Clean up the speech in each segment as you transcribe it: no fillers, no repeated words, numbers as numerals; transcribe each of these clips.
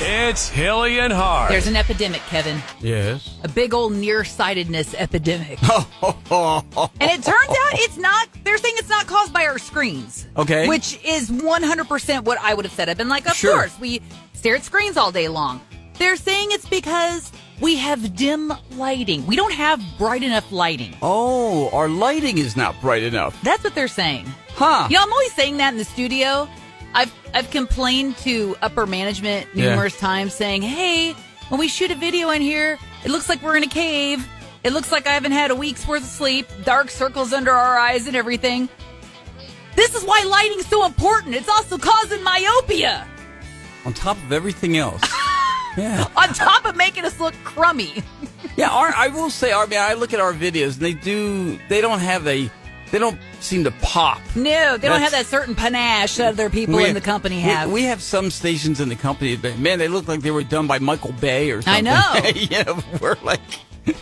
It's Hilley and Hart. There's an epidemic, Kevin. Yes. A big old nearsightedness epidemic. And it turns out it's not, they're saying it's not caused by our screens. Okay. Which is 100% what I would have said. I've been like, of Sure. course, we stare at screens all day long. They're saying it's because we have dim lighting. We don't have bright enough lighting. Oh, our lighting is not bright enough. That's what they're saying. Huh. You know, I'm always saying that in the studio. I've complained to upper management numerous times saying, hey, when we shoot a video in here, it looks like we're in a cave. It looks like I haven't had a week's worth of sleep, dark circles under our eyes and everything. This is why lighting's so important. It's also causing myopia. On top of everything else. Yeah. On top of making us look crummy. Yeah, I will say, I look at our videos, and they don't seem to pop. No, they don't have that certain panache that other people in the company have. We have some stations in the company, but man, they look like they were done by Michael Bay or something. I know. We're like,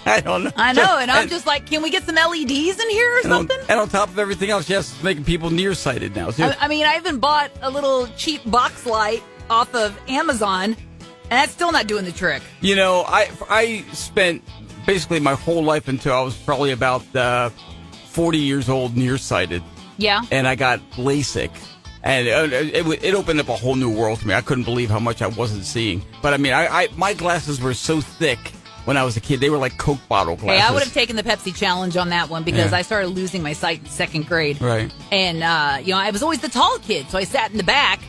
I don't know. I know, and I'm just like, can we get some LEDs in here or something? And on top of everything else, yes, it's making people nearsighted now, too. I mean, I even bought a little cheap box light off of Amazon, and that's still not doing the trick. You know, I spent basically my whole life until I was probably about 40 years old nearsighted. Yeah. And I got LASIK. And it opened up a whole new world to me. I couldn't believe how much I wasn't seeing. But, I mean, my glasses were so thick when I was a kid. They were like Coke bottle glasses. Hey, I would have taken the Pepsi challenge on that one because I started losing my sight in second grade. Right. And, I was always the tall kid, so I sat in the back.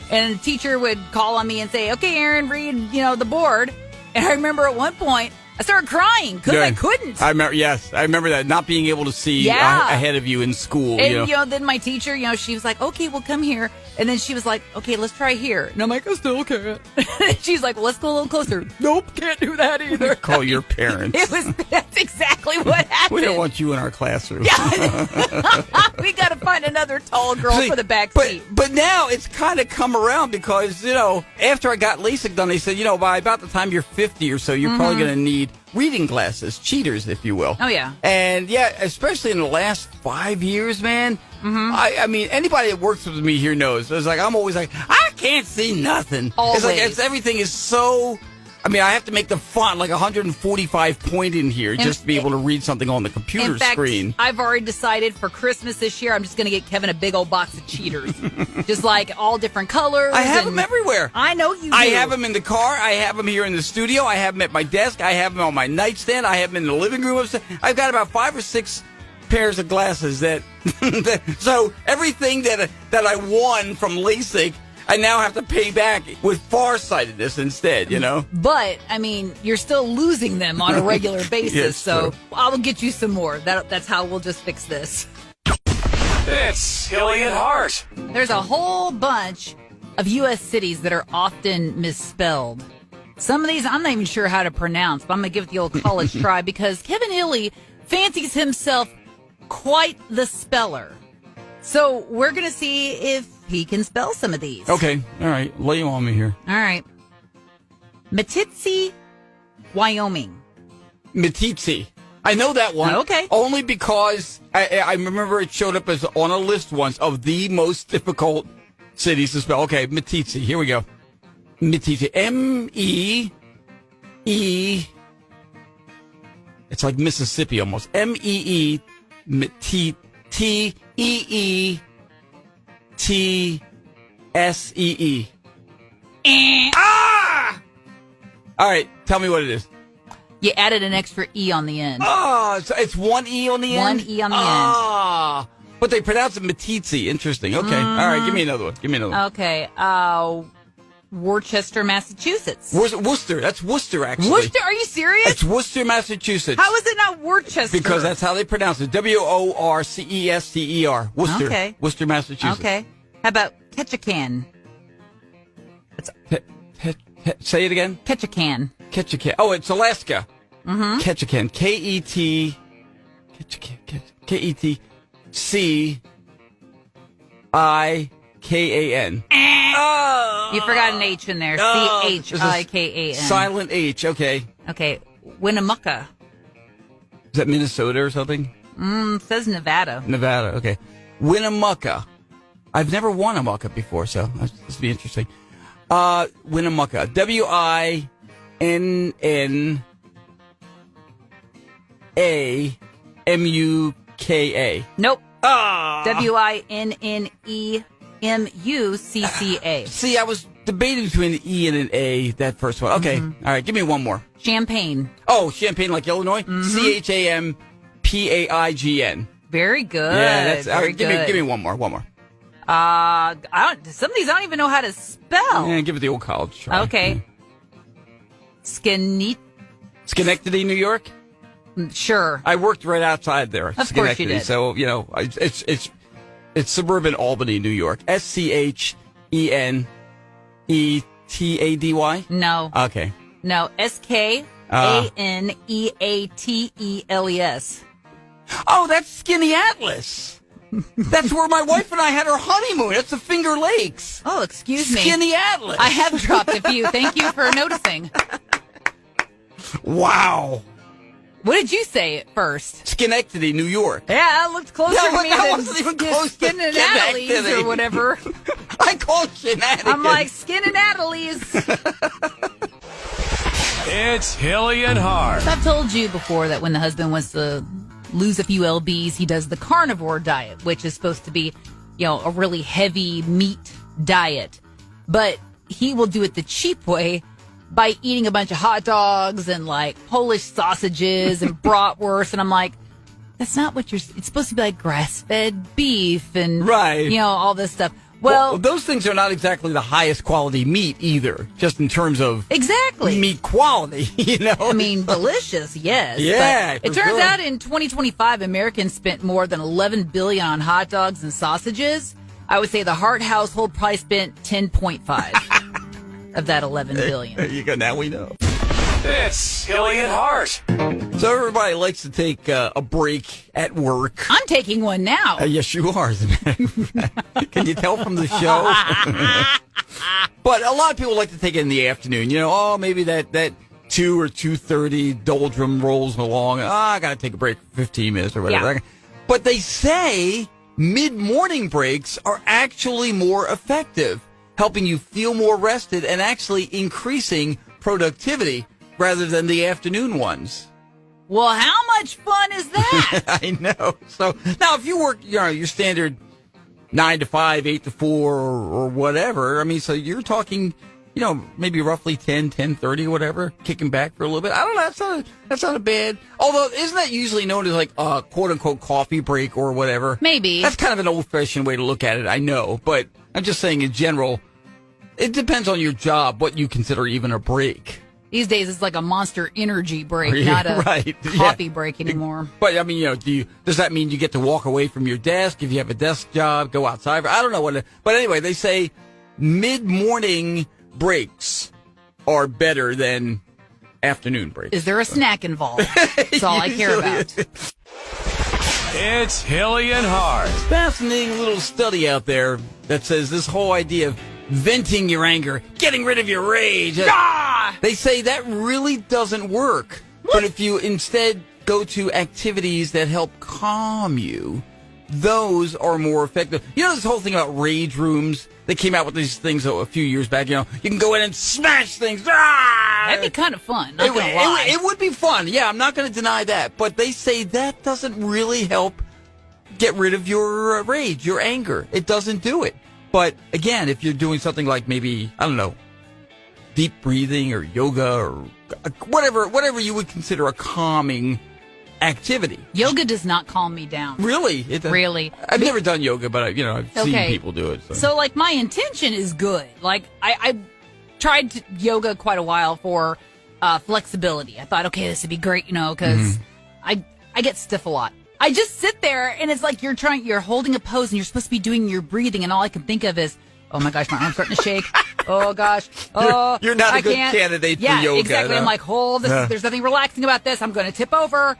And the teacher would call on me and say, okay, Erin, read, the board. And I remember at one point, I started crying because I couldn't. I remember that, not being able to see ahead of you in school. And, then my teacher, she was like, okay, well, come here. And then she was like, okay, let's try here. And I'm like, I still can't. She's like, well, let's go a little closer. Nope, can't do that either. Call your parents. That's exactly what happened. We don't want you in our classroom. We got to find another tall girl for the back seat. But now it's kind of come around because, after I got LASIK done, they said, by about the time you're 50 or so, you're probably going to need reading glasses, cheaters, if you will. Oh, yeah. And, especially in the last 5 years, man, I mean, anybody that works with me here knows. It's like, I'm always like, I can't see nothing. Always. It's like, everything is so... I mean, I have to make the font like 145 point in here just to be able to read something on the computer screen. I've already decided for Christmas this year, I'm just going to get Kevin a big old box of cheaters. Just like all different colors. I have them everywhere. I know you do. I have them in the car. I have them here in the studio. I have them at my desk. I have them on my nightstand. I have them in the living room upstairs. I've got about 5 or 6 pairs of glasses that so everything that I won from LASIK, I now have to pay back with farsightedness instead, But, I mean, you're still losing them on a regular basis, Yes, so true. I'll get you some more. That's how we'll just fix this. It's Hilley and Hart. There's a whole bunch of U.S. cities that are often misspelled. Some of these I'm not even sure how to pronounce, but I'm going to give it the old college try because Kevin Hilley fancies himself quite the speller. So we're going to see if he can spell some of these. Okay. All right. Lay them on me here. All right. Meeteetse, Wyoming. Meeteetse. I know that one. Okay. Only because I remember it showed up as on a list once of the most difficult cities to spell. Okay. Meeteetse. Here we go. Meeteetse. M-E-E. It's like Mississippi almost. M-E-E. T-E-E-T-S-E-E. Ah! All right, tell me what it is. You added an extra E on the end. Oh, it's one E on the end? One E on the end. Ah, but they pronounce it Meeteetse. Interesting. Okay, all right, give me another one. Okay, Worcester, Massachusetts. Worcester. That's Worcester, actually. Worcester? Are you serious? It's Worcester, Massachusetts. How is it not Worcester? Because that's how they pronounce it. W-O-R-C-E-S-T-E-R. Worcester. Okay. Worcester, Massachusetts. Okay. How about Ketchikan? Say it again. Ketchikan. Ketchikan. Oh, it's Alaska. Mm-hmm. Ketchikan. K-E-T. K-E-T-C-I-K-A-N. You forgot an H in there. C-H-I-K-A-N. Silent H. Okay. Okay. Winnemucca. Is that Minnesota or something? It says Nevada. Nevada. Okay. Winnemucca. I've never won a mucka before, so this will be interesting. Winnemucca. Winnamucca. Nope. Ah. Winnemucca. See, I was debating between an E and an A, that first one. Okay. All right, give me one more. Champaign. Oh, Champaign like Illinois? Champaign. Very good. Yeah, that's very good. Give me one more. Some of these I don't even know how to spell. Yeah, give it the old college try. Okay. Schenectady, New York? Sure. I worked right outside there. Of course you Schenectady, did. So, it's suburban Albany, New York. Schenetady? No. Okay. No. Skaneateles. Oh, that's Skinny Atlas. That's where my wife and I had our honeymoon. That's the Finger Lakes. Oh, excuse me. Skinny Atlas. I have dropped a few. Thank you for noticing. Wow. What did you say at first? Schenectady, New York. Yeah, that looked closer to me that than wasn't even close to Skinneateles or whatever. I called shenanigans. I'm like, Skinneateles. It's Hilley and Hart. I've told you before that when the husband wants to lose a few lbs, he does the carnivore diet, which is supposed to be, a really heavy meat diet. But he will do it the cheap way by eating a bunch of hot dogs and like Polish sausages and bratwurst. And I'm like, that's not what it's supposed to be, like grass-fed beef and, right. All this stuff. Well, those things are not exactly the highest quality meat either, just in terms of exactly meat quality, I mean, delicious, yes. Yeah. But it turns out in 2025, Americans spent more than $11 billion on hot dogs and sausages. I would say the Hart household probably spent 10.5 of that $11 billion. There you go. Now we know. It's Hilley and Hart. So everybody likes to take a break at work. I'm taking one now. Yes, you are. As a matter of fact. Can you tell from the show? But a lot of people like to take it in the afternoon. Maybe that 2 or 2:30 doldrum rolls along. I got to take a break for 15 minutes or whatever. Yeah. But they say mid-morning breaks are actually more effective, helping you feel more rested and actually increasing productivity rather than the afternoon ones. Well, how much fun is that? I know. So now if you work, your standard 9 to 5, 8 to 4 or whatever, I mean, so you're talking, maybe roughly 10:30 or whatever, kicking back for a little bit. I don't know. That's not a bad, although isn't that usually known as like a quote unquote coffee break or whatever? Maybe. That's kind of an old fashioned way to look at it. I know, but I'm just saying in general, it depends on your job, what you consider even a break. These days, it's like a Monster Energy break, not a coffee break anymore. But, I mean, does that mean you get to walk away from your desk if you have a desk job, go outside? I don't know but anyway, they say mid-morning breaks are better than afternoon breaks. Is there a snack involved? That's all I care about. It's Hilley and Hart. Fascinating little study out there that says this whole idea of venting your anger, getting rid of your rage. They say that really doesn't work. What? But if you instead go to activities that help calm you, those are more effective. This whole thing about rage rooms? They came out with these things a few years back. You can go in and smash things. That'd be kind of fun. Not gonna lie. It would be fun. Yeah, I'm not going to deny that. But they say that doesn't really help get rid of your rage, your anger. It doesn't do it. But again, if you're doing something like maybe, I don't know, deep breathing or yoga or whatever you would consider a calming activity. Yoga does not calm me down. Really? Really. I've never done yoga, but I've seen people do it. So like my intention is good. Like I tried yoga quite a while for flexibility. I thought, okay, this would be great, because I get stiff a lot. I just sit there and it's like you're holding a pose and you're supposed to be doing your breathing, and all I can think of is, oh my gosh, my arm's starting to shake. Oh gosh. Oh, you're not a good candidate for yoga. Yeah, exactly. No? I'm like, there's nothing relaxing about this. I'm going to tip over.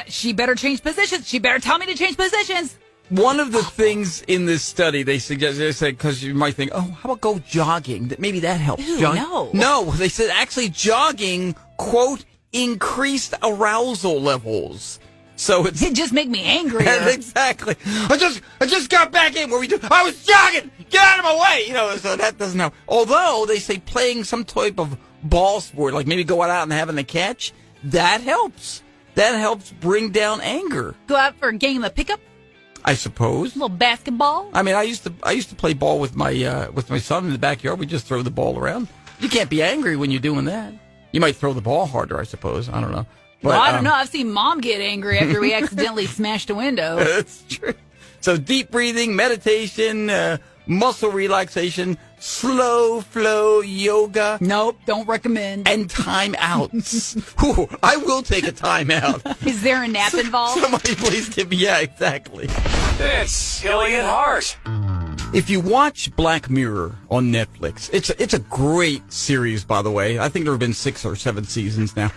She better change positions. She better tell me to change positions. One of the things in this study they said, because you might think, oh, how about go jogging? Maybe that helps. Ew, No, they said actually jogging, quote, increased arousal levels. So it's It just make me angrier. exactly. I just got back in. What we do? I was jogging. Get out of my way. So that doesn't help. Although they say playing some type of ball sport, like maybe going out and having a catch, that helps. That helps bring down anger. Go out for a game of pickup, I suppose. a little basketball. I mean, I used to play ball with my son in the backyard. We just throw the ball around. You can't be angry when you're doing that. You might throw the ball harder, I suppose. I don't know. But, Well, I don't know. I've seen Mom get angry after we accidentally smashed a window. That's true. So deep breathing, meditation, muscle relaxation, slow flow yoga, Nope, don't recommend. and timeouts. Ooh, I will take a timeout. Is there a nap involved? Somebody please give me, yeah, exactly. It's Hilley and Hart. If you watch Black Mirror on Netflix, it's a great series, by the way. I think there have been 6 or 7 seasons now.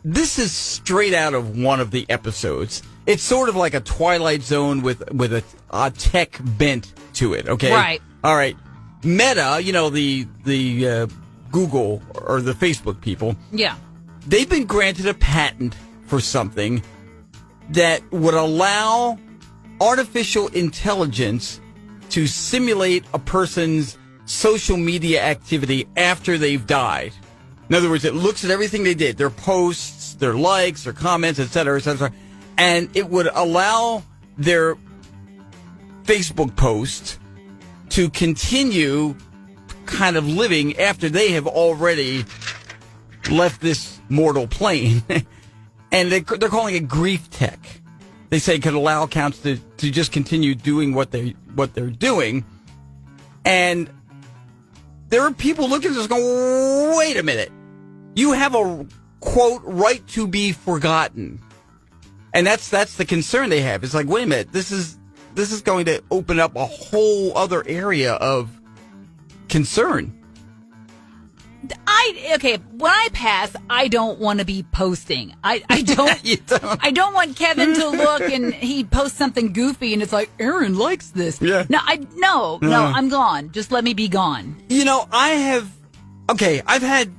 This is straight out of one of the episodes. It's sort of like a Twilight Zone with a tech bent to it, okay? Right. All right. Meta, the Google or the Facebook people, Yeah. they've been granted a patent for something that would allow artificial intelligence to simulate a person's social media activity after they've died. In other words, it looks at everything they did, their posts, their likes, their comments, et cetera, and it would allow their Facebook post to continue kind of living after they have already left this mortal plane. And they're calling it grief tech. They say it could allow accounts to just continue doing what they're doing. And there are people looking at this going, wait a minute. You have a, quote, right to be forgotten. And that's the concern they have. It's like, wait a minute, this is going to open up a whole other area of concern. When I pass, I don't want to be posting. I don't. You don't. I don't want Kevin to look and he posts something goofy and it's like, Erin likes this. Yeah. No, I'm gone. Just let me be gone. I've had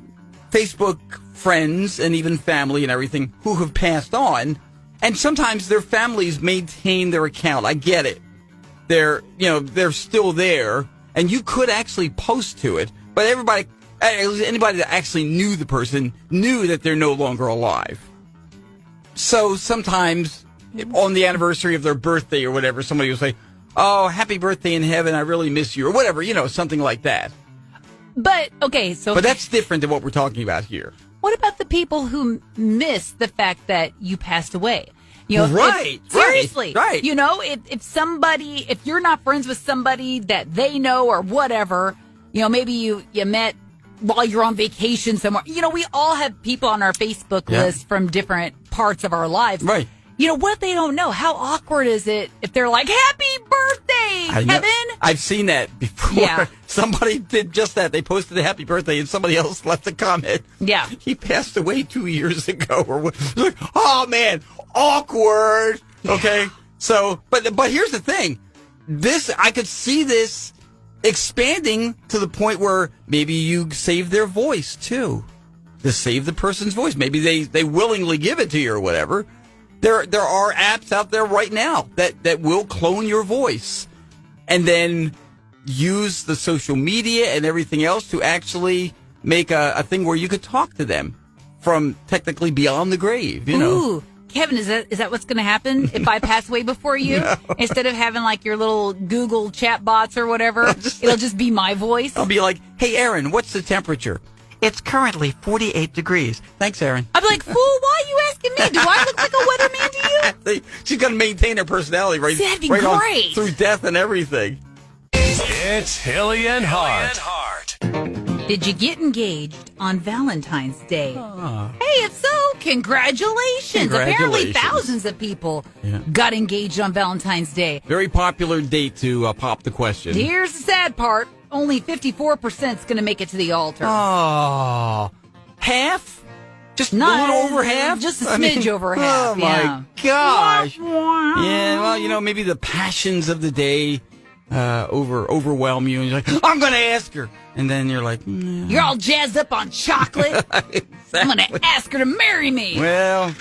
Facebook friends and even family and everything who have passed on, and sometimes their families maintain their account. I get it. They're still there, and you could actually post to it, but anybody that actually knew the person knew that they're no longer alive. So sometimes on the anniversary of their birthday or whatever, somebody will say, "Oh, happy birthday in heaven, I really miss you," or whatever, something like that. But that's different than what we're talking about here. what about the people who miss the fact that you passed away? Right. Seriously. Right. If you're not friends with somebody that they know or whatever, maybe you met while you're on vacation somewhere. We all have people on our Facebook list from different parts of our lives. Right. What if they don't know? How awkward is it if they're like, happy birthday, Kevin? I've seen that before. Yeah. Somebody did just that. They posted a happy birthday and somebody else left a comment. Yeah. He passed away 2 years ago. Or what? Like, oh, man, awkward. Yeah. Okay. So, but here's the thing. I could see this expanding to the point where maybe you save their voice, too. To save the person's voice. Maybe they willingly give it to you or whatever. There are apps out there right now that will clone your voice and then use the social media and everything else to actually make a thing where you could talk to them from technically beyond the grave, Ooh, Kevin, is that what's going to happen if I pass away before you? No. Instead of having like your little Google chat bots or whatever, it'll just be my voice. I'll be like, "Hey, Erin, what's the temperature?" "It's currently 48 degrees. Thanks, Erin." I'd be like, "Fool, why are you asking me? Do I look like a weatherman to you?" She's going to maintain her personality right, that'd be right on great. through death and everything. It's Hilley and Hart. Did you get engaged on Valentine's Day? Hey, if so, congratulations. Apparently thousands of people got engaged on Valentine's Day. Very popular date to pop the question. Here's the sad part. Only 54% is going to make it to the altar. Oh, half? Just a little over half? Just a smidge over half. Oh, my gosh. Yeah, well, maybe the passions of the day overwhelm you, and you're like, "I'm going to ask her." And then you're like, You're all jazzed up on chocolate. Exactly. I'm going to ask her to marry me. Well,